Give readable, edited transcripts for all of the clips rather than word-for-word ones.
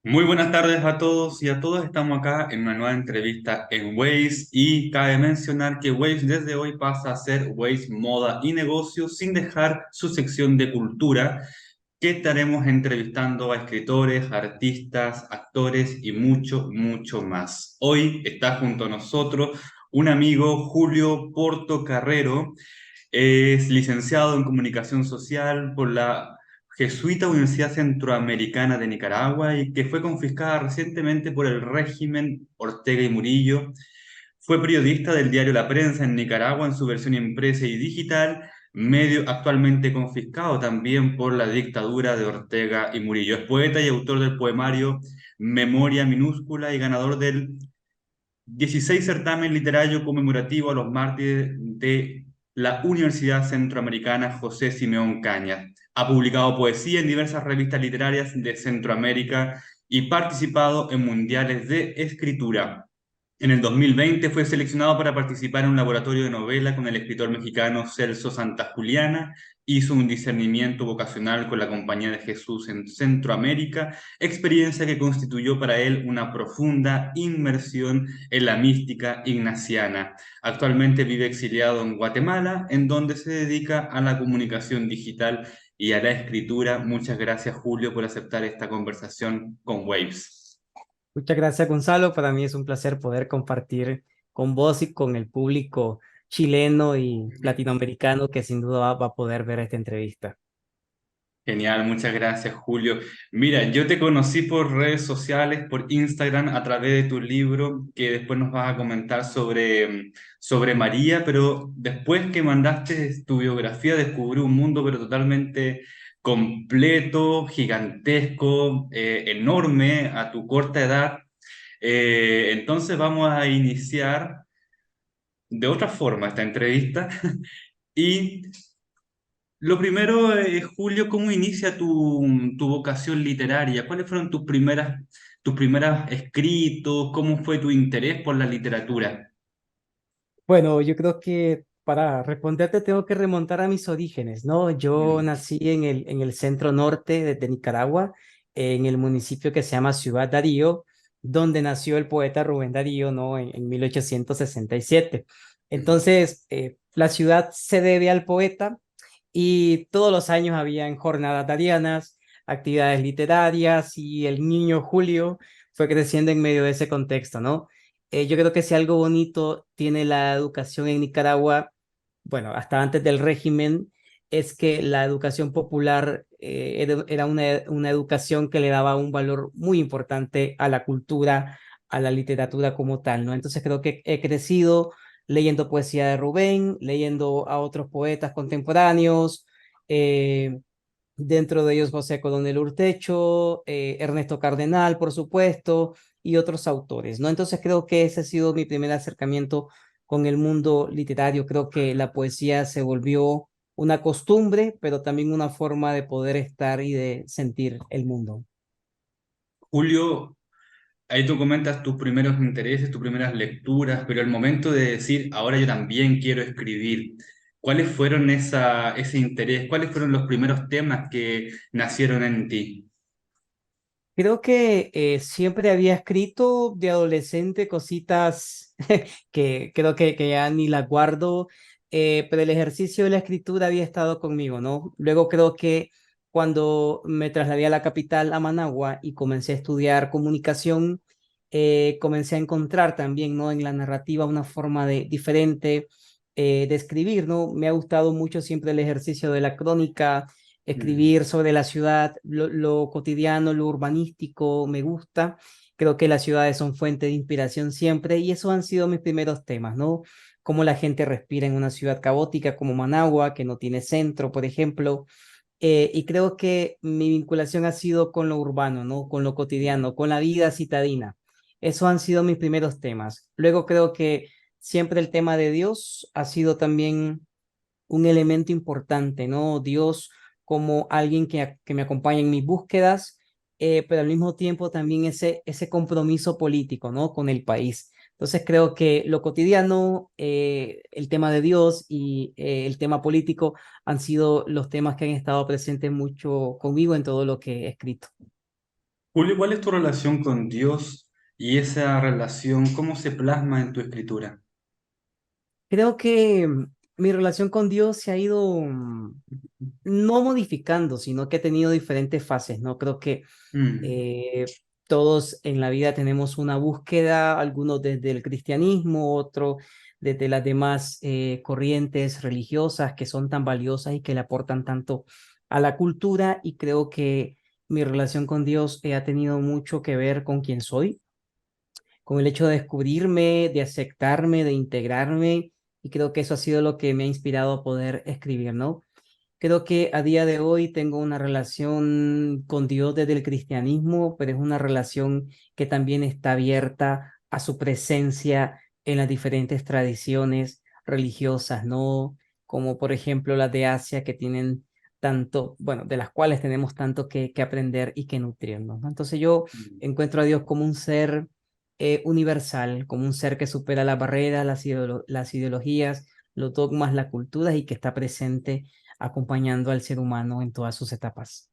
Muy buenas tardes a todos y a todas. Estamos acá en una nueva entrevista en Waze y cabe mencionar que Waze desde hoy pasa a ser Waze Moda y Negocios sin dejar su sección de cultura, que estaremos entrevistando a escritores, artistas, actores y mucho, mucho más. Hoy está junto a nosotros un amigo, Julio Portocarrero. Es licenciado en Comunicación Social por la Jesuita Universidad Centroamericana de Nicaragua y que fue confiscada recientemente por el régimen Ortega y Murillo. Fue periodista del diario La Prensa en Nicaragua en su versión impresa y digital, medio actualmente confiscado también por la dictadura de Ortega y Murillo. Es poeta y autor del poemario Memoria Minúscula y ganador del 16 certamen literario conmemorativo a los mártires de la Universidad Centroamericana José Simeón Cañas. Ha publicado poesía en diversas revistas literarias de Centroamérica y participado en mundiales de escritura. En el 2020 fue seleccionado para participar en un laboratorio de novela con el escritor mexicano Celso Santa Juliana. Hizo un discernimiento vocacional con la Compañía de Jesús en Centroamérica, experiencia que constituyó para él una profunda inmersión en la mística ignaciana. Actualmente vive exiliado en Guatemala, en donde se dedica a la comunicación digital y a la escritura. Muchas gracias, Julio, por aceptar esta conversación con Waves. Muchas gracias, Gonzalo. Para mí es un placer poder compartir con vos y con el público chileno y latinoamericano que sin duda va a poder ver esta entrevista. Genial, muchas gracias, Julio. Mira, yo te conocí por redes sociales, por Instagram, a través de tu libro, que después nos vas a comentar sobre María, pero después que mandaste tu biografía, descubrí un mundo, pero totalmente completo, gigantesco, enorme a tu corta edad. Entonces vamos a iniciar de otra forma esta entrevista. Y lo primero, Julio, ¿cómo inicia tu vocación literaria? ¿Cuáles fueron tus primeras escritos? ¿Cómo fue tu interés por la literatura? Bueno, yo creo que para responderte tengo que remontar a mis orígenes, ¿no? Yo Mm. nací en el centro norte de Nicaragua, en el municipio que se llama Ciudad Darío, donde nació el poeta Rubén Darío, ¿no? En 1867. Entonces, la ciudad se debe al poeta y todos los años habían jornadas darianas, actividades literarias y el niño Julio fue creciendo en medio de ese contexto, ¿no? Yo creo que si algo bonito tiene la educación en Nicaragua, bueno, hasta antes del régimen, es que la educación popular era una educación que le daba un valor muy importante a la cultura, a la literatura como tal, ¿no? Entonces creo que he crecido leyendo poesía de Rubén, leyendo a otros poetas contemporáneos, eh, dentro de ellos José Coronel Urtecho, Ernesto Cardenal, por supuesto, y otros autores, ¿no? Entonces creo que ese ha sido mi primer acercamiento con el mundo literario. Creo que la poesía se volvió una costumbre, pero también una forma de poder estar y de sentir el mundo. Julio, ahí tú comentas tus primeros intereses, tus primeras lecturas, pero el momento de decir, ahora yo también quiero escribir, ¿cuáles fueron ese interés? ¿Cuáles fueron los primeros temas que nacieron en ti? Creo que siempre había escrito de adolescente cositas que creo que ya ni las guardo, pero el ejercicio de la escritura había estado conmigo, ¿no? Luego creo que cuando me trasladé a la capital, a Managua, y comencé a estudiar comunicación, comencé a encontrar también, ¿no? En la narrativa una forma diferente de escribir, ¿no? Me ha gustado mucho siempre el ejercicio de la crónica, Mm. escribir sobre la ciudad, lo cotidiano, lo urbanístico, me gusta. Creo que las ciudades son fuente de inspiración siempre y esos han sido mis primeros temas, ¿no? Cómo la gente respira en una ciudad caótica como Managua, que no tiene centro, por ejemplo. Y creo que mi vinculación ha sido con lo urbano, ¿no? Con lo cotidiano, con la vida citadina. Esos han sido mis primeros temas. Luego creo que siempre el tema de Dios ha sido también un elemento importante, ¿no? Dios como alguien que me acompaña en mis búsquedas, pero al mismo tiempo también ese compromiso político, ¿no? Con el país. Entonces creo que lo cotidiano, el tema de Dios y el tema político han sido los temas que han estado presentes mucho conmigo en todo lo que he escrito. Julio, ¿cuál es tu relación con Dios y esa relación, cómo se plasma en tu escritura? Creo que mi relación con Dios se ha ido no modificando, sino que he tenido diferentes fases, ¿no? Creo que Mm, eh, todos en la vida tenemos una búsqueda, algunos desde el cristianismo, otros desde las demás corrientes religiosas que son tan valiosas y que le aportan tanto a la cultura, y creo que mi relación con Dios ha tenido mucho que ver con quién soy, con el hecho de descubrirme, de aceptarme, de integrarme, y creo que eso ha sido lo que me ha inspirado a poder escribir, ¿no? Creo que a día de hoy tengo una relación con Dios desde el cristianismo, pero es una relación que también está abierta a su presencia en las diferentes tradiciones religiosas, ¿no? Como por ejemplo las de Asia, que tienen tanto, bueno, de las cuales tenemos tanto que aprender y que nutrirnos, ¿no? Entonces yo mm. encuentro a Dios como un ser universal, como un ser que supera las barreras, las ideologías, los dogmas, las culturas, y que está presente acompañando al ser humano en todas sus etapas.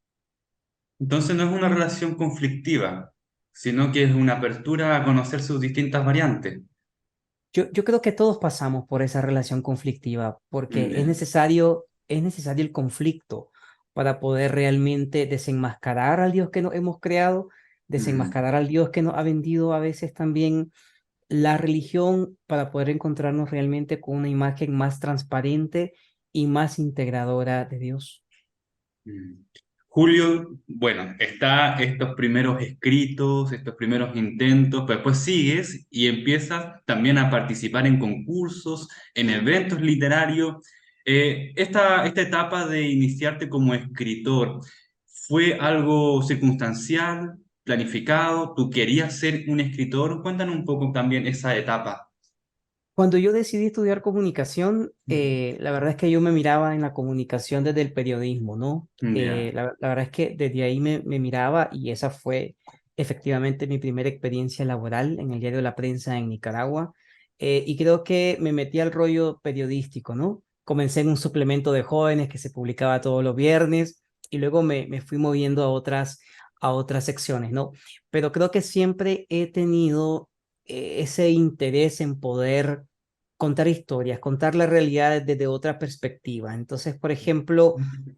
Entonces no es una relación conflictiva, sino que es una apertura a conocer sus distintas variantes. Yo creo que todos pasamos por esa relación conflictiva, porque Ya. es necesario el conflicto para poder realmente desenmascarar al Dios que nos hemos creado, Mm. desenmascarar al Dios que nos ha vendido a veces también la religión, para poder encontrarnos realmente con una imagen más transparente y más integradora de Dios. Mm. Julio, bueno, está estos primeros escritos, estos primeros intentos, pero después sigues y empiezas también a participar en concursos, en eventos literarios. Esta etapa de iniciarte como escritor, ¿fue algo circunstancial, planificado? ¿Tú querías ser un escritor? Cuéntanos un poco también esa etapa. Cuando yo decidí estudiar comunicación, la verdad es que yo me miraba en la comunicación desde el periodismo, ¿no? Ya. La verdad es que desde ahí me miraba, y esa fue efectivamente mi primera experiencia laboral en el diario La Prensa en Nicaragua. Y creo que me metí al rollo periodístico, ¿no? Comencé en un suplemento de jóvenes que se publicaba todos los viernes, y luego me fui moviendo a otras secciones, ¿no? Pero creo que siempre he tenido ese interés en poder contar historias, contar la realidad desde otra perspectiva. Entonces, por ejemplo,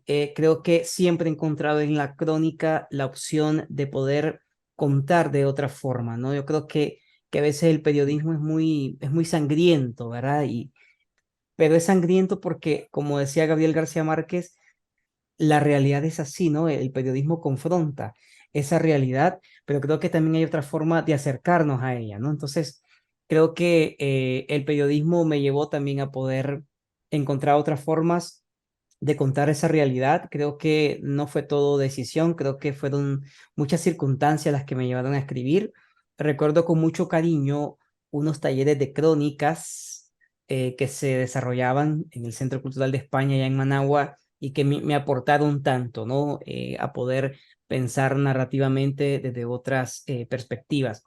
creo que siempre he encontrado en la crónica la opción de poder contar de otra forma, ¿no? Yo creo que a veces el periodismo es muy sangriento, ¿verdad? Pero es sangriento porque, como decía Gabriel García Márquez, la realidad es así, ¿no? El periodismo confronta esa realidad, pero creo que también hay otra forma de acercarnos a ella, ¿no? Entonces, creo que el periodismo me llevó también a poder encontrar otras formas de contar esa realidad. Creo que no fue todo decisión, creo que fueron muchas circunstancias las que me llevaron a escribir. Recuerdo con mucho cariño unos talleres de crónicas que se desarrollaban en el Centro Cultural de España, allá en Managua, y que me aportaron tanto, ¿no? A poder pensar narrativamente desde otras perspectivas.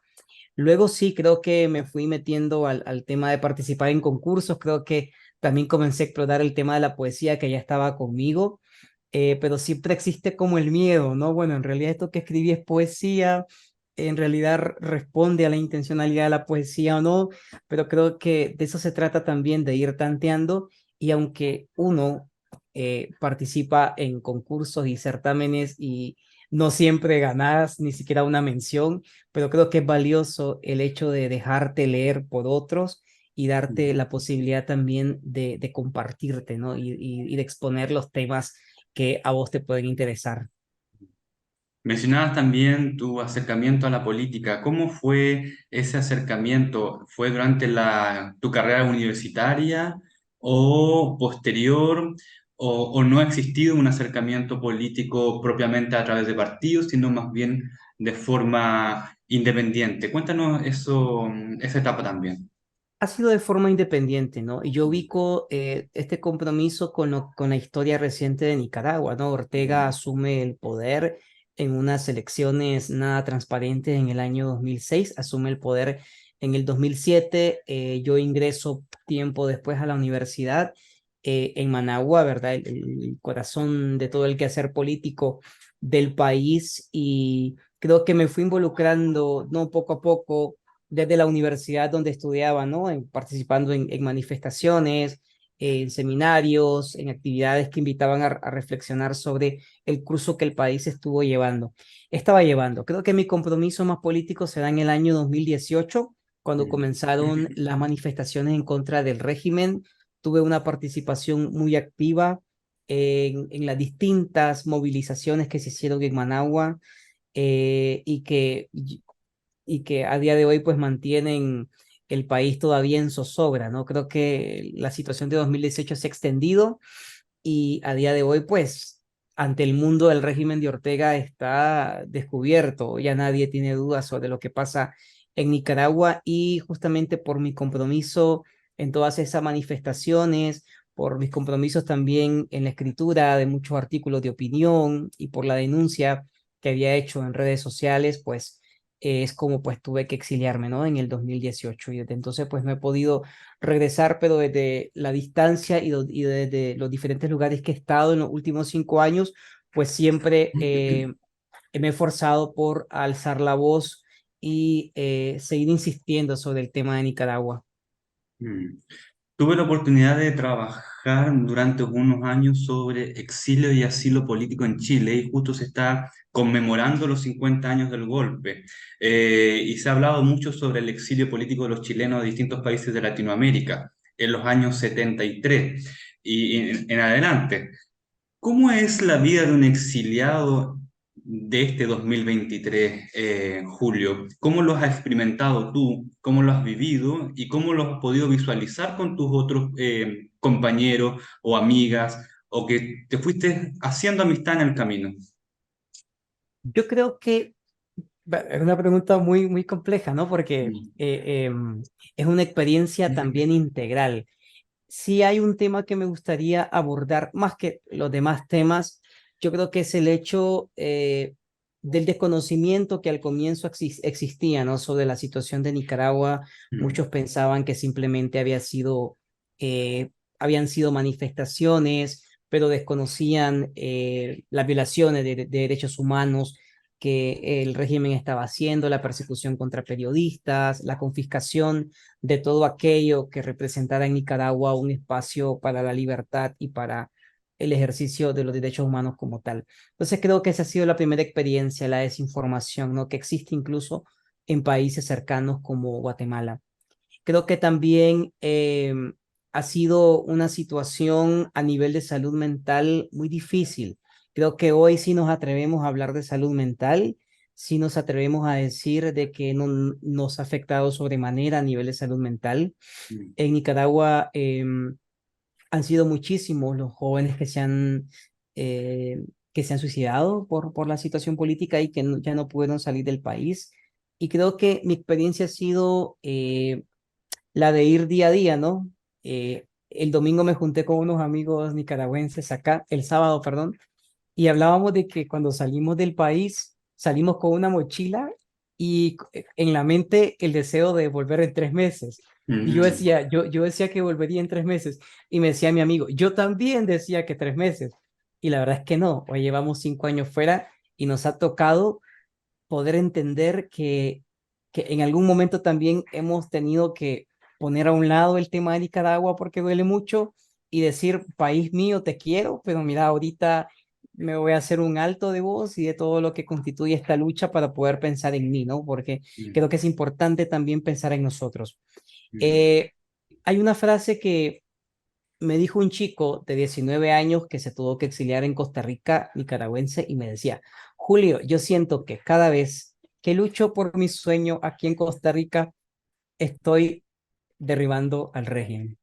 Luego sí, creo que me fui metiendo al tema de participar en concursos. Creo que también comencé a explorar el tema de la poesía, que ya estaba conmigo, pero siempre existe como el miedo, ¿no? Bueno, en realidad esto que escribí es poesía, en realidad responde a la intencionalidad de la poesía o no, pero creo que de eso se trata también, de ir tanteando. Y aunque uno participa en concursos y certámenes y no siempre ganas ni siquiera una mención, pero creo que es valioso el hecho de dejarte leer por otros y darte la posibilidad también de compartirte, ¿no? Y de exponer los temas que a vos te pueden interesar. Mencionabas también tu acercamiento a la política. ¿Cómo fue ese acercamiento? ¿Fue durante tu carrera universitaria o posterior? ¿O no ha existido un acercamiento político propiamente a través de partidos, sino más bien de forma independiente? Cuéntanos eso, esa etapa también. Ha sido de forma independiente, ¿no? Y yo ubico este compromiso con la historia reciente de Nicaragua, ¿no? Ortega asume el poder en unas elecciones nada transparentes en el año 2006, asume el poder en el 2007. Yo ingreso tiempo después a la universidad en Managua, ¿verdad? El corazón de todo el quehacer político del país. Y creo que me fui involucrando, ¿no? Poco a poco, desde la universidad donde estudiaba, ¿no? Participando en manifestaciones, en seminarios, en actividades que invitaban a reflexionar sobre el curso que el país estuvo llevando. Estaba llevando. Creo que mi compromiso más político se da en el año 2018, cuando comenzaron las manifestaciones en contra del régimen. Tuve una participación muy activa en las distintas movilizaciones que se hicieron en Managua, y que a día de hoy pues mantienen el país todavía en zozobra, ¿no? Creo que la situación de 2018 se ha extendido y a día de hoy pues ante el mundo del régimen de Ortega está descubierto, ya nadie tiene dudas sobre lo que pasa en Nicaragua, y justamente por mi compromiso en todas esas manifestaciones, por mis compromisos también en la escritura de muchos artículos de opinión y por la denuncia que había hecho en redes sociales, pues es como pues tuve que exiliarme, ¿no? En el 2018, y desde entonces pues no he podido regresar, pero desde la distancia y desde los diferentes lugares que he estado en los últimos 5 años, pues siempre me he esforzado por alzar la voz y seguir insistiendo sobre el tema de Nicaragua. Mm. Tuve la oportunidad de trabajar durante unos años sobre exilio y asilo político en Chile y justo se está conmemorando los 50 años del golpe. Y se ha hablado mucho sobre el exilio político de los chilenos a distintos países de Latinoamérica en los años 73 y en adelante. ¿Cómo es la vida de un exiliado de este 2023, Julio? ¿Cómo lo has experimentado tú? ¿Cómo lo has vivido? ¿Y cómo lo has podido visualizar con tus otros compañeros o amigas? ¿O que te fuiste haciendo amistad en el camino? Yo creo que es una pregunta muy, muy compleja, ¿no? Porque Mm. es una experiencia también integral. Sí hay un tema que me gustaría abordar más que los demás temas. Yo creo que es el hecho del desconocimiento que al comienzo existía, ¿no? Sobre la situación de Nicaragua. Mm. Muchos pensaban que simplemente eh, habían sido manifestaciones, pero desconocían las violaciones de derechos humanos que el régimen estaba haciendo, la persecución contra periodistas, la confiscación de todo aquello que representara en Nicaragua un espacio para la libertad y para el ejercicio de los derechos humanos como tal. Entonces creo que esa ha sido la primera experiencia, la desinformación, ¿no? Que existe incluso en países cercanos como Guatemala. Creo que también ha sido una situación a nivel de salud mental muy difícil. Creo que hoy sí nos atrevemos a hablar de salud mental, sí nos atrevemos a decir de que no nos ha afectado sobremanera a nivel de salud mental. Mm. En Nicaragua han sido muchísimos los jóvenes eh, que se han suicidado por la situación política y que ya no pudieron salir del país. Y creo que mi experiencia ha sido la de ir día a día, ¿no? El domingo me junté con unos amigos nicaragüenses acá, el sábado, perdón, y hablábamos de que cuando salimos del país, salimos con una mochila y en la mente el deseo de volver en 3 meses. Y yo Mm. decía, yo decía que volvería en 3 meses. Y me decía mi amigo, yo también decía que 3 meses. Y la verdad es que no, hoy llevamos 5 años fuera y nos ha tocado poder entender que en algún momento también hemos tenido que poner a un lado el tema de Nicaragua porque duele mucho y decir, país mío, te quiero, pero mira, ahorita me voy a hacer un alto de voz y de todo lo que constituye esta lucha para poder pensar en mí, ¿no? Porque Mm. creo que es importante también pensar en nosotros. Mm. Eh, Hay una frase que me dijo un chico de 19 años que se tuvo que exiliar en Costa Rica, nicaragüense, y me decía, Julio, yo siento que cada vez que lucho por mi sueño aquí en Costa Rica, estoy derribando al régimen.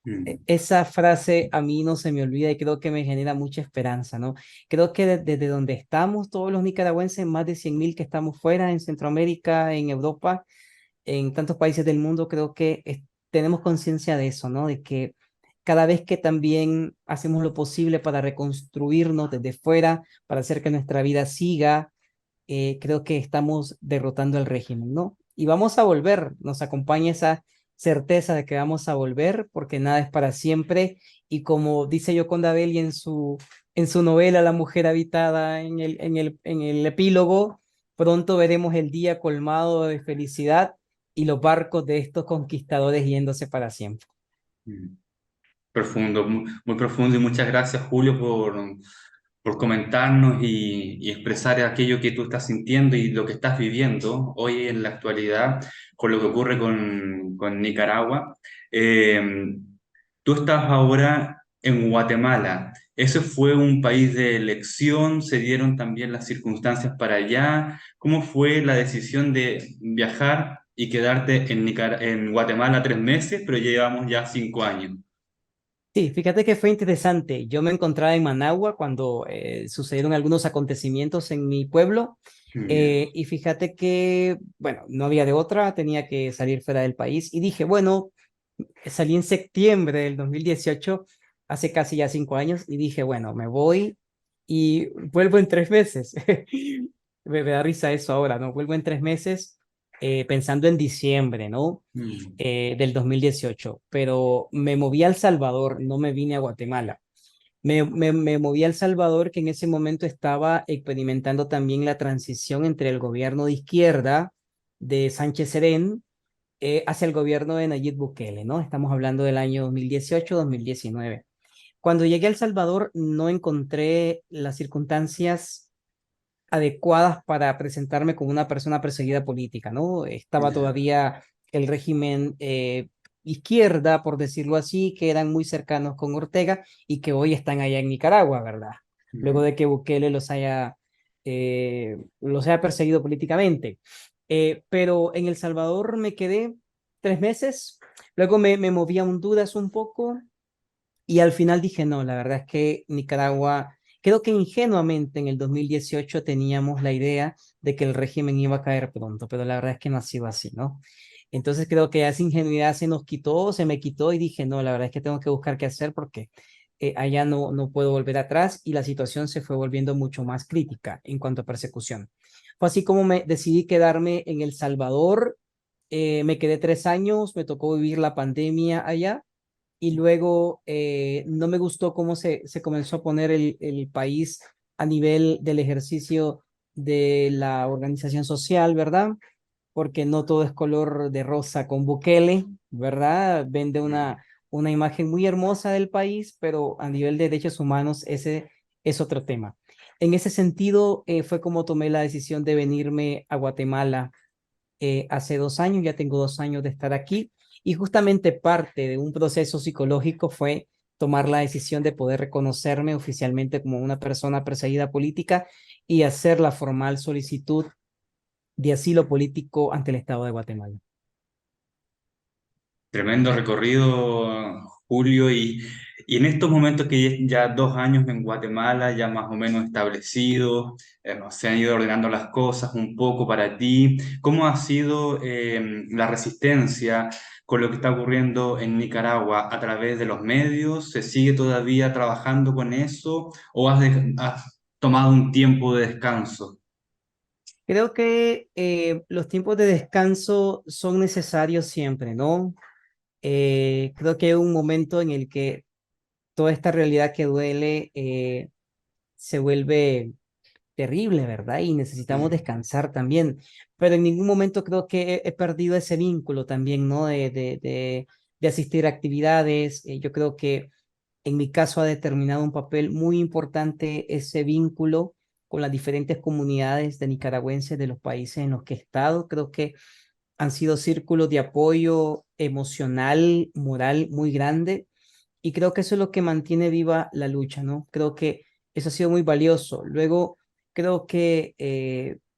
Mm. Esa frase a mí no se me olvida y creo que me genera mucha esperanza, ¿no? Creo que desde donde estamos, todos los nicaragüenses, más de 100.000 que estamos fuera, en Centroamérica, en Europa, en tantos países del mundo, creo que tenemos conciencia de eso, ¿no? De que cada vez que también hacemos lo posible para reconstruirnos desde fuera, para hacer que nuestra vida siga, creo que estamos derrotando al régimen, ¿no? Y vamos a volver, nos acompaña esa certeza de que vamos a volver porque nada es para siempre, y como dice Yoconda Belli en su novela La mujer habitada en el epílogo, pronto veremos el día colmado de felicidad y los barcos de estos conquistadores yéndose para siempre. Mm. Profundo, muy profundo y muchas gracias Julio por comentarnos y expresar aquello que tú estás sintiendo y lo que estás viviendo hoy en la actualidad con lo que ocurre con Nicaragua. Eh, Tú estás ahora en Guatemala. ¿Ese fue un país de elección? ¿Se dieron también las circunstancias para allá? ¿Cómo fue la decisión de viajar y quedarte en Guatemala 3 meses, pero llevamos ya 5 años? Sí, fíjate que fue interesante. Yo me encontraba en Managua cuando sucedieron algunos acontecimientos en mi pueblo Ya. y fíjate que, bueno, no había de otra, tenía que salir fuera del país y dije, bueno, salí en septiembre del 2018, hace casi ya 5 años, y dije, bueno, me voy y vuelvo en 3 meses. Me da risa eso ahora, ¿no? Vuelvo en 3 meses pensando en diciembre, ¿no? Mm. Del 2018, pero me moví a El Salvador, no me vine a Guatemala. Me moví a El Salvador, que en ese momento estaba experimentando también la transición entre el gobierno de izquierda de Sánchez Serén hacia el gobierno de Nayib Bukele, ¿no? Estamos hablando del año 2018-2019. Cuando llegué a El Salvador, no encontré las circunstancias adecuadas para presentarme como una persona perseguida política, ¿no? Estaba Ya. todavía el régimen izquierda, por decirlo así, que eran muy cercanos con Ortega y que hoy están allá en Nicaragua, ¿verdad? Luego Ujú. de que Bukele los haya perseguido políticamente. Pero en El Salvador me quedé 3 meses, luego me moví a Honduras un poco y al final dije, no, la verdad es que Nicaragua, creo que ingenuamente en el 2018 teníamos la idea de que el régimen iba a caer pronto, pero la verdad es que no ha sido así, ¿no? Entonces creo que esa ingenuidad se nos quitó, se me quitó y dije, no, la verdad es que tengo que buscar qué hacer porque allá no puedo volver atrás y la situación se fue volviendo mucho más crítica en cuanto a persecución. Fue así como me decidí quedarme en El Salvador, me quedé 3 años, me tocó vivir la pandemia allá y luego no me gustó cómo se comenzó a poner el país a nivel del ejercicio de la organización social, ¿verdad? Porque no todo es color de rosa con Bukele, ¿verdad? Vende una imagen muy hermosa del país, pero a nivel de derechos humanos ese es otro tema. En ese sentido, fue como tomé la decisión de venirme a Guatemala hace 2 años, ya tengo 2 años de estar aquí y justamente parte de un proceso psicológico fue tomar la decisión de poder reconocerme oficialmente como una persona perseguida política y hacer la formal solicitud de asilo político ante el Estado de Guatemala. Tremendo recorrido, Julio, y en estos momentos que ya 2 años en Guatemala, ya más o menos establecido, se han ido ordenando las cosas un poco para ti. ¿Cómo ha sido la resistencia con lo que está ocurriendo en Nicaragua a través de los medios? ¿Se sigue todavía trabajando con eso o has tomado un tiempo de descanso? Creo que los tiempos de descanso son necesarios siempre, ¿no? Creo que hay un momento en el que toda esta realidad que duele se vuelve terrible, ¿verdad? Y necesitamos Mm. descansar también. Pero en ningún momento creo que he perdido ese vínculo también, ¿no? De asistir a actividades. Yo creo que en mi caso ha determinado un papel muy importante ese vínculo con las diferentes comunidades de nicaragüenses de los países en los que he estado. Creo que han sido círculos de apoyo emocional, moral muy grande y creo que eso es lo que mantiene viva la lucha, ¿no? Creo que eso ha sido muy valioso. Luego, creo que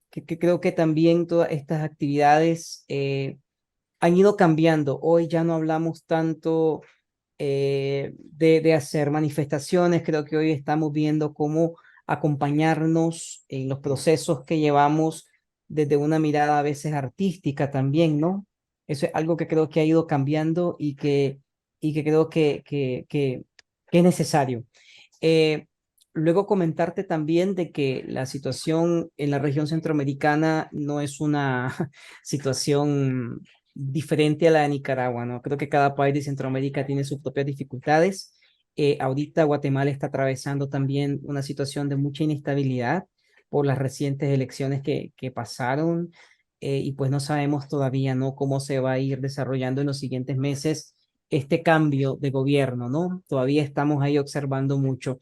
creo que también todas estas actividades han ido cambiando. Hoy ya no hablamos tanto de hacer manifestaciones, creo que hoy estamos viendo cómo acompañarnos en los procesos que llevamos desde una mirada a veces artística también, ¿no? Eso es algo que creo que ha ido cambiando y que creo que es necesario. Eh, Luego comentarte también de que la situación en la región centroamericana no es una situación diferente a la de Nicaragua, ¿no? Creo que cada país de Centroamérica tiene sus propias dificultades. Ahorita Guatemala está atravesando también una situación de mucha inestabilidad. por las recientes elecciones que pasaron, y pues no sabemos todavía, ¿no? Cómo se va a ir desarrollando en los siguientes meses este cambio de gobierno, ¿no? Todavía estamos ahí observando mucho.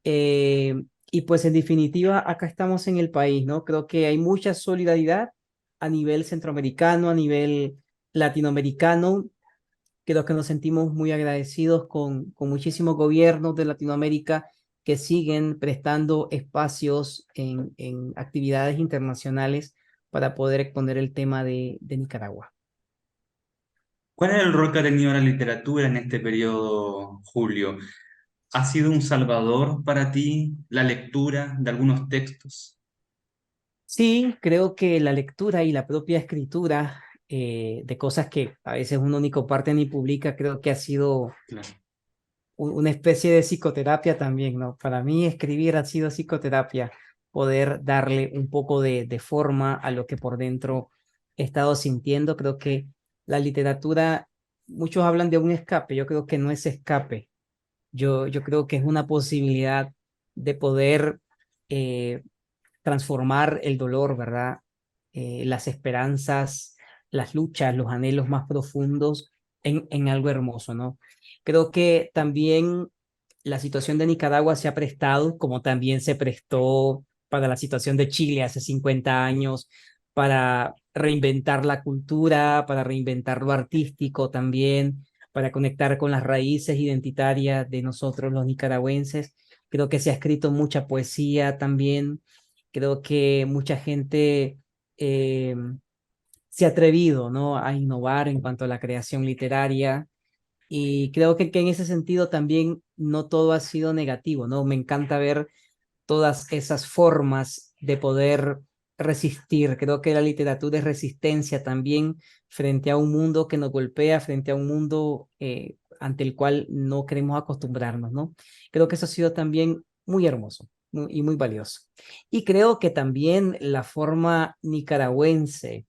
Eh, y pues en definitiva, acá estamos en el país, ¿no? Creo que hay mucha solidaridad a nivel centroamericano, a nivel latinoamericano. Creo que nos sentimos muy agradecidos con muchísimos gobiernos de Latinoamérica que siguen prestando espacios en actividades internacionales para poder exponer el tema de Nicaragua. ¿Cuál es el rol que ha tenido la literatura en este periodo, Julio? ¿Ha sido un salvador para ti la lectura de algunos textos? Sí, creo que la lectura y la propia escritura de cosas que a veces uno ni comparte ni publica, creo que ha sido Claro. una especie de psicoterapia también, ¿no? Para mí escribir ha sido psicoterapia, poder darle un poco de forma a lo que por dentro he estado sintiendo. Creo que la literatura, muchos hablan de un escape, yo creo que no es escape, yo creo que es una posibilidad de poder eh, transformar el dolor, ¿verdad? Las esperanzas, las luchas, los anhelos más profundos en algo hermoso, ¿no? Creo que también la situación de Nicaragua se ha prestado, como también se prestó para la situación de Chile hace 50 años, para reinventar la cultura, para reinventar lo artístico también, para conectar con las raíces identitarias de nosotros los nicaragüenses. Creo que se ha escrito mucha poesía también. Creo que mucha gente eh, se ha atrevido, ¿no? A innovar en cuanto a la creación literaria, y creo que en ese sentido también no todo ha sido negativo, ¿no? Me encanta ver todas esas formas de poder resistir. Creo que la literatura es resistencia también frente a un mundo que nos golpea, frente a un mundo ante el cual no queremos acostumbrarnos, ¿no? Creo que eso ha sido también muy hermoso y muy valioso. Y creo que también la forma nicaragüense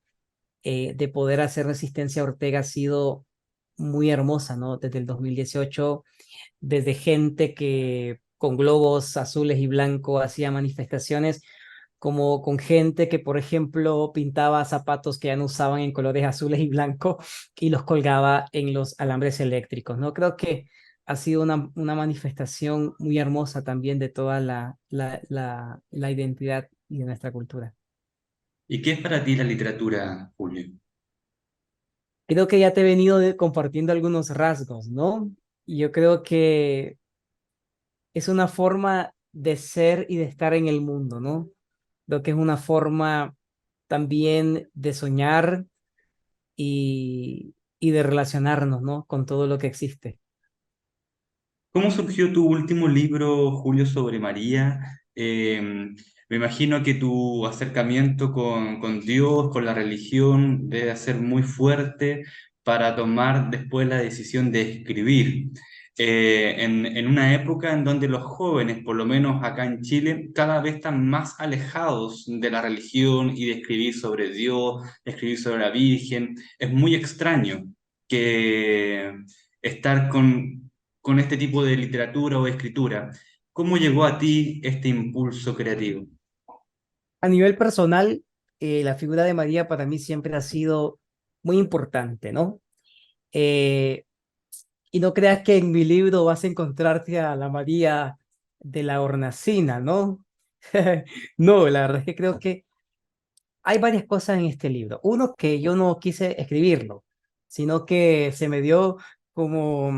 de poder hacer resistencia a Ortega ha sido muy hermosa, ¿no? Desde el 2018, desde gente que con globos azules y blancos hacía manifestaciones, como con gente que, por ejemplo, pintaba zapatos que ya no usaban en colores azules y blancos y los colgaba en los alambres eléctricos, ¿no? Creo que ha sido una manifestación muy hermosa también de toda la identidad y de nuestra cultura. ¿Y qué es para ti la literatura, Julio? Creo que ya te he venido compartiendo algunos rasgos, ¿no? Y yo creo que es una forma de ser y de estar en el mundo, ¿no? Creo que es una forma también de soñar y de relacionarnos, ¿no? Con todo lo que existe. ¿Cómo surgió tu último libro, Julio, sobre María? Me imagino que tu acercamiento con Dios, con la religión, debe ser muy fuerte para tomar después la decisión de escribir. En una época en donde los jóvenes, por lo menos acá en Chile, cada vez están más alejados de la religión y de escribir sobre Dios, de escribir sobre la Virgen, es muy extraño que estar con este tipo de literatura o escritura. ¿Cómo llegó a ti este impulso creativo? A nivel personal, la figura de María para mí siempre ha sido muy importante, ¿no? Eh, y no creas que en mi libro vas a encontrarte a la María de la Hornacina, ¿no? No, la verdad es que creo que hay varias cosas en este libro. Uno, que yo no quise escribirlo, sino que se me dio como,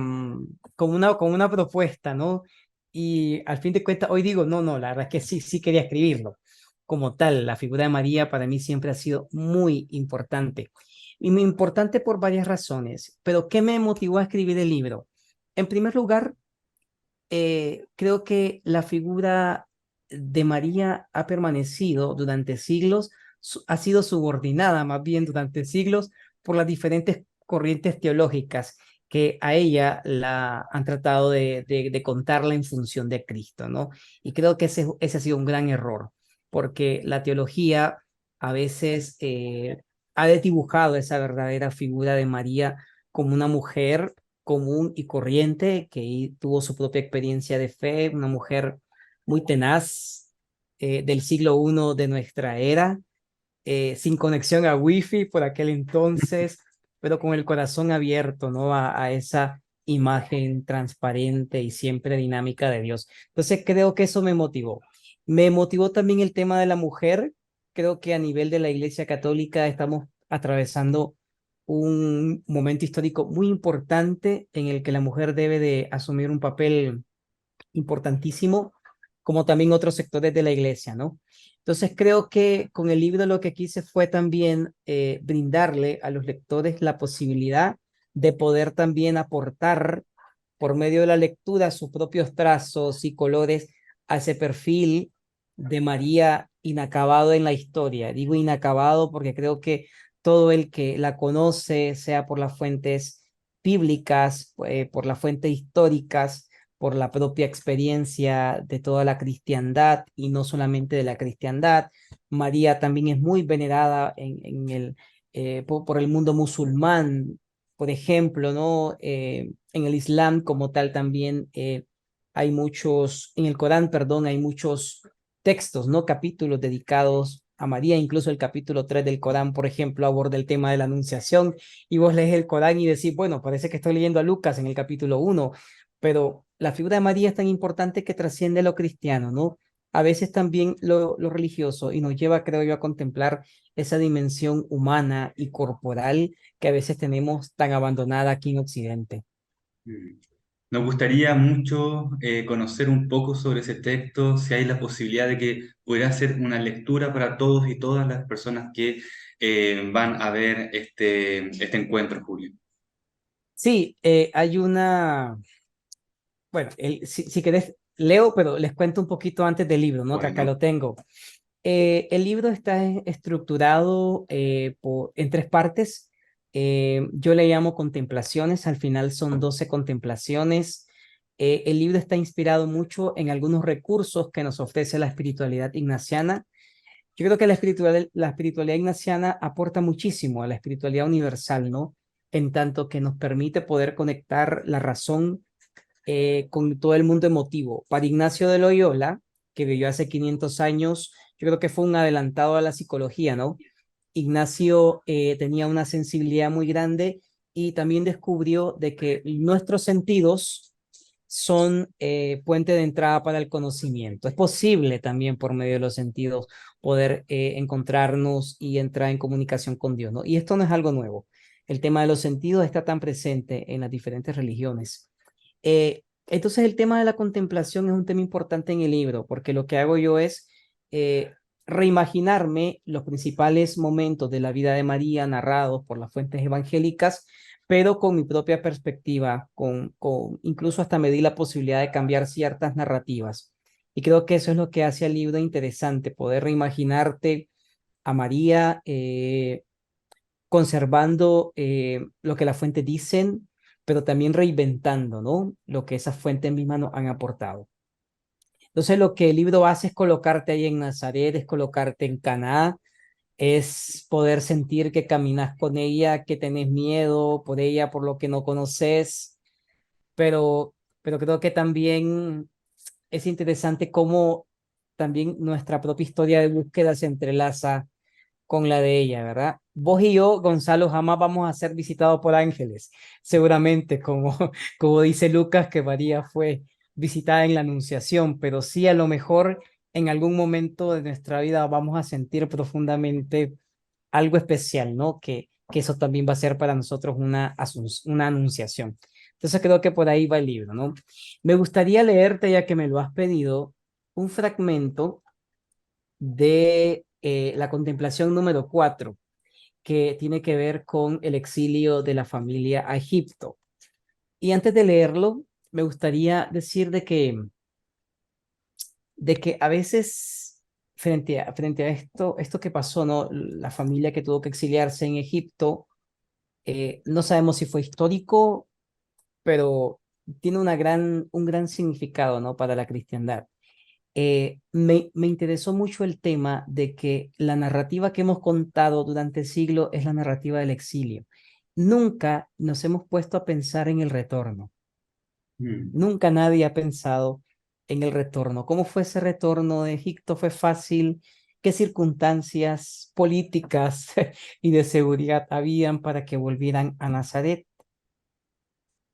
como una propuesta, ¿no? Y al fin de cuentas, hoy digo, no, no, la verdad es que sí, sí quería escribirlo. Como tal, la figura de María para mí siempre ha sido muy importante. Y muy importante por varias razones. Pero ¿qué me motivó a escribir el libro? En primer lugar, creo que la figura de María ha permanecido durante siglos, ha sido subordinada más bien durante siglos por las diferentes corrientes teológicas que a ella la han tratado de contarla en función de Cristo, ¿no? Y creo que ese ha sido un gran error, porque la teología a veces ha desdibujado esa verdadera figura de María como una mujer común y corriente que tuvo su propia experiencia de fe, una mujer muy tenaz, del siglo I de nuestra era, sin conexión a Wi-Fi por aquel entonces, pero con el corazón abierto, ¿no? A esa imagen transparente y siempre dinámica de Dios. Entonces creo que eso me motivó. Me motivó también el tema de la mujer. Creo que a nivel de la Iglesia Católica estamos atravesando un momento histórico muy importante en el que la mujer debe de asumir un papel importantísimo, como también otros sectores de la iglesia, ¿no? Entonces creo que con el libro lo que quise fue también brindarle a los lectores la posibilidad de poder también aportar por medio de la lectura sus propios trazos y colores a ese perfil de María inacabado en la historia. Digo inacabado porque creo que todo el que la conoce, sea por las fuentes bíblicas, por las fuentes históricas, por la propia experiencia de toda la cristiandad y no solamente de la cristiandad. María también es muy venerada por el mundo musulmán, por ejemplo, ¿no? En el Islam como tal también hay muchos, en el Corán, perdón, hay muchos textos, ¿no? Capítulos dedicados a María, incluso el capítulo 3 del Corán, por ejemplo, aborda el tema de la anunciación y vos lees el Corán y decís, bueno, parece que estoy leyendo a Lucas en el capítulo 1, pero la figura de María es tan importante que trasciende lo cristiano, ¿no? A veces también lo religioso y nos lleva, creo yo, a contemplar esa dimensión humana y corporal que a veces tenemos tan abandonada aquí en Occidente. Mm. Nos gustaría mucho conocer un poco sobre ese texto, si hay la posibilidad de que pudiera ser una lectura para todos y todas las personas que van a ver este encuentro, Julio. Sí, hay bueno, si querés, leo, pero les cuento un poquito antes del libro, ¿no? Que acá Bueno. lo tengo. El libro está estructurado en tres partes. Yo le llamo contemplaciones, al final son 12 contemplaciones. El libro está inspirado mucho en algunos recursos que nos ofrece la espiritualidad ignaciana. Yo creo que la espiritualidad ignaciana aporta muchísimo a la espiritualidad universal, ¿no? En tanto que nos permite poder conectar la razón con todo el mundo emotivo. Para Ignacio de Loyola, que vivió hace 500 años, yo creo que fue un adelantado a la psicología, ¿no? Ignacio tenía una sensibilidad muy grande y también descubrió de que nuestros sentidos son puente de entrada para el conocimiento. Es posible también por medio de los sentidos poder encontrarnos y entrar en comunicación con Dios, ¿no? Y esto no es algo nuevo. El tema de los sentidos está tan presente en las diferentes religiones. Entonces el tema de la contemplación es un tema importante en el libro, porque lo que hago yo es eh, reimaginarme los principales momentos de la vida de María narrados por las fuentes evangélicas, pero con mi propia perspectiva, incluso hasta me di la posibilidad de cambiar ciertas narrativas. Y creo que eso es lo que hace al libro interesante, poder reimaginarte a María conservando lo que las fuentes dicen, pero también reinventando, ¿no? Lo que esas fuentes mismas nos han aportado. Entonces, lo que el libro hace es colocarte ahí en Nazaret, es colocarte en Caná, es poder sentir que caminas con ella, que tenés miedo por ella, por lo que no conoces, pero, pero creo que también es interesante cómo también nuestra propia historia de búsqueda se entrelaza con la de ella, ¿verdad? Vos y yo, Gonzalo, jamás vamos a ser visitados por ángeles, seguramente, como, como dice Lucas, que María fue visitada en la Anunciación, pero sí a lo mejor en algún momento de nuestra vida vamos a sentir profundamente algo especial, ¿no? Que eso también va a ser para nosotros una anunciación. Entonces creo que por ahí va el libro, ¿no? Me gustaría leerte, ya que me lo has pedido, un fragmento de la contemplación número 4 que tiene que ver con el exilio de la familia a Egipto. Y antes de leerlo, me gustaría decir de que a veces, frente a esto que pasó, ¿no? La familia que tuvo que exiliarse en Egipto, no sabemos si fue histórico, pero tiene un gran significado, ¿no? Para la cristiandad. Me interesó mucho el tema de que la narrativa que hemos contado durante el siglo es la narrativa del exilio. Nunca nos hemos puesto a pensar en el retorno. Mm. Nunca nadie ha pensado. en el retorno. ¿Cómo fue ese retorno de Egipto? ¿Fue fácil? ¿Qué circunstancias políticas y de seguridad habían para que volvieran a Nazaret?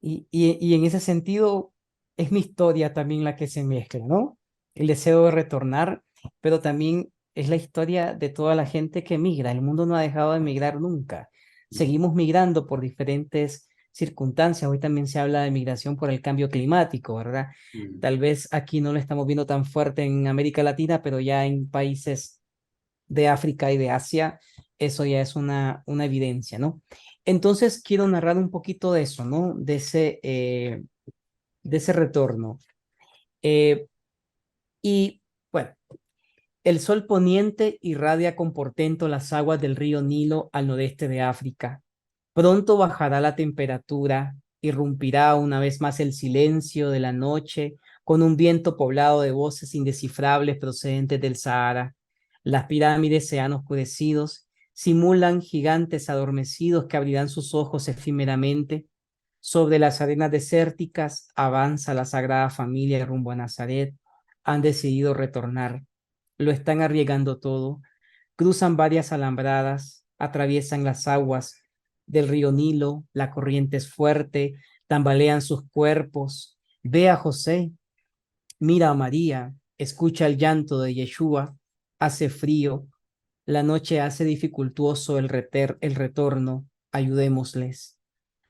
Y en ese sentido es mi historia también la que se mezcla, ¿no? El deseo de retornar, pero también es la historia de toda la gente que migra. El mundo no ha dejado de migrar nunca. Seguimos migrando por diferentes circunstancias. Hoy también se habla de migración por el cambio climático, ¿verdad? Mm. Tal vez aquí no lo estamos viendo tan fuerte en América Latina, pero ya en países de África y de Asia, eso ya es una evidencia, ¿no? Entonces quiero narrar un poquito de eso, ¿no? De ese retorno. Eh, y bueno, el sol poniente irradia con portento las aguas del río Nilo al noroeste de África. Pronto bajará la temperatura, irrumpirá una vez más el silencio de la noche con un viento poblado de voces indescifrables procedentes del Sahara. Las pirámides se han oscurecido, simulan gigantes adormecidos que abrirán sus ojos efímeramente. Sobre las arenas desérticas avanza la Sagrada Familia rumbo a Nazaret. Han decidido retornar. Lo están arriesgando todo. Cruzan varias alambradas, atraviesan las aguas del río Nilo, la corriente es fuerte, tambalean sus cuerpos. Ve a José, mira a María, escucha el llanto de Yeshua, hace frío, la noche hace dificultuoso el retorno, ayudémosles.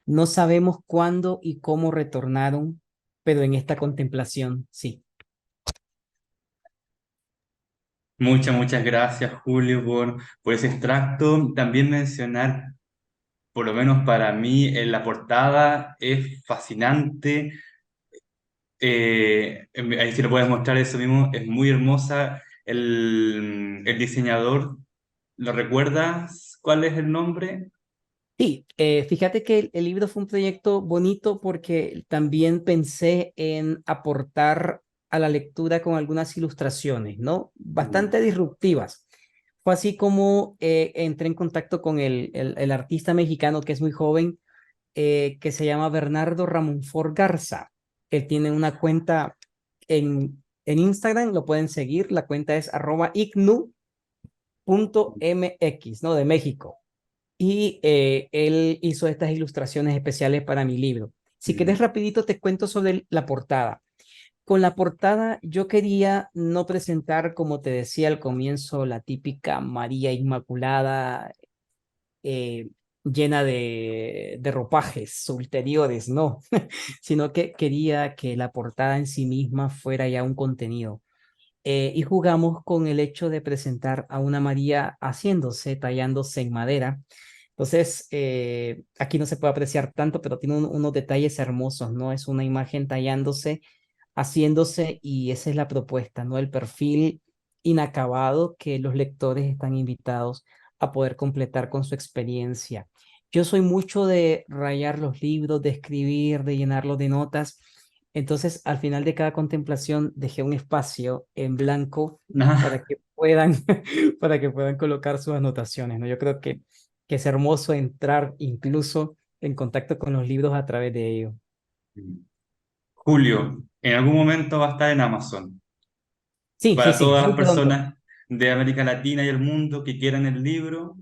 No sabemos cuándo y cómo retornaron, pero en esta contemplación sí. Muchas gracias, Julio, por ese extracto. También mencionar, por lo menos para mí, en la portada es fascinante. Ahí sí lo puedes mostrar eso mismo, es muy hermosa. El diseñador, ¿lo recuerdas? ¿Cuál es el nombre? Sí, fíjate que el libro fue un proyecto bonito porque también pensé en aportar a la lectura con algunas ilustraciones, ¿no? Mm. Bastante disruptivas. Fue así como entré en contacto con el artista mexicano que es muy joven, que se llama Bernardo Ramonfort Garza. Él tiene una cuenta en Instagram, lo pueden seguir, la cuenta es @ignu.mx, ¿no? De México. Y él hizo estas ilustraciones especiales para mi libro. Si querés Mm. rapidito te cuento sobre la portada. Con la portada yo quería no presentar, como te decía al comienzo, la típica María Inmaculada eh, llena de ropajes ulteriores, no, sino que quería que la portada en sí misma fuera ya un contenido. Y jugamos con el hecho de presentar a una María haciéndose, tallándose en madera. Entonces, aquí no se puede apreciar tanto, pero tiene unos detalles hermosos, ¿no? Es una imagen tallándose, haciéndose, y esa es la propuesta, ¿no? El perfil inacabado que los lectores están invitados a poder completar con su experiencia. Yo soy mucho de rayar los libros, de escribir, de llenarlos de notas. Entonces, al final de cada contemplación, dejé un espacio en blanco para que puedan, para que puedan colocar sus anotaciones, ¿no? Yo creo que es hermoso entrar incluso en contacto con los libros a través de ello. Julio, en algún momento va a estar en Amazon. Sí, sí, Para sí, todas muy las pronto. personas de América Latina y el mundo que quieran el libro,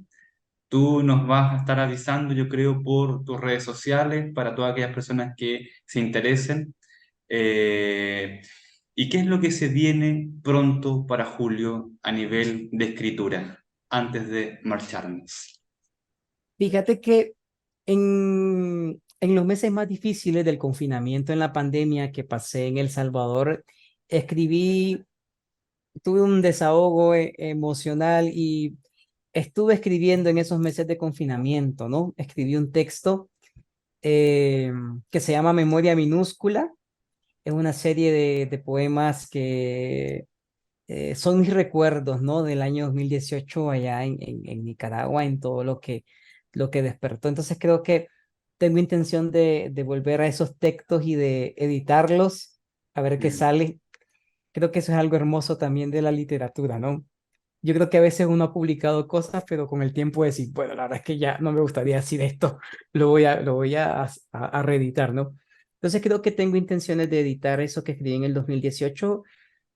tú nos vas a estar avisando, yo creo, por tus redes sociales, para todas aquellas personas que se interesen. Eh, ¿Y qué es lo que se viene pronto para Julio a nivel de escritura, antes de marcharnos? Fíjate que en los meses más difíciles del confinamiento en la pandemia que pasé en El Salvador, escribí, tuve un desahogo emocional y estuve escribiendo en esos meses de confinamiento, ¿no? Escribí un texto eh, que se llama Memoria Minúscula. Es una serie de poemas que son mis recuerdos, ¿no? Del año 2018 allá en Nicaragua, en todo lo que despertó. Entonces creo que tengo intención de volver a esos textos y de editarlos, a ver qué Mm. sale. Creo que eso es algo hermoso también de la literatura, ¿no? Yo creo que a veces uno ha publicado cosas, pero con el tiempo decir, bueno, la verdad es que ya no me gustaría decir esto, lo voy a reeditar, ¿no? Entonces creo que tengo intenciones de editar eso que escribí en el 2018.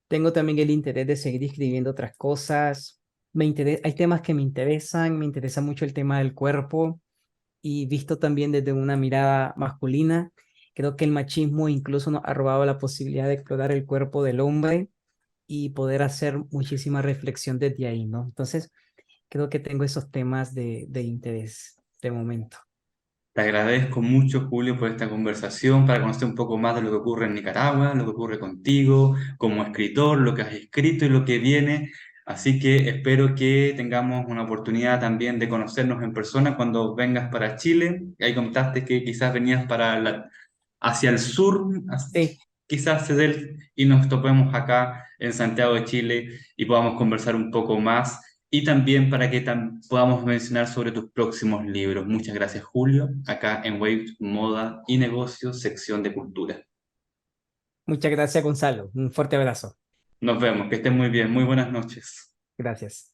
Tengo también el interés de seguir escribiendo otras cosas. Hay temas que me interesa mucho el tema del cuerpo y visto también desde una mirada masculina. Creo que el machismo incluso nos ha robado la posibilidad de explorar el cuerpo del hombre y poder hacer muchísima reflexión desde ahí, ¿no? Entonces, creo que tengo esos temas de interés de momento. Te agradezco mucho, Julio, por esta conversación para conocer un poco más de lo que ocurre en Nicaragua, lo que ocurre contigo como escritor, lo que has escrito y lo que viene. Así que espero que tengamos una oportunidad también de conocernos en persona cuando vengas para Chile. Ahí contaste que quizás venías hacia el sur, Sí, quizás y nos topemos acá en Santiago de Chile y podamos conversar un poco más y también para que podamos mencionar sobre tus próximos libros. Muchas gracias, Julio, acá en Waves Moda y Negocios, sección de cultura. muchas gracias, Gonzalo. Un fuerte abrazo. Nos vemos, que estén muy bien, muy buenas noches. Gracias.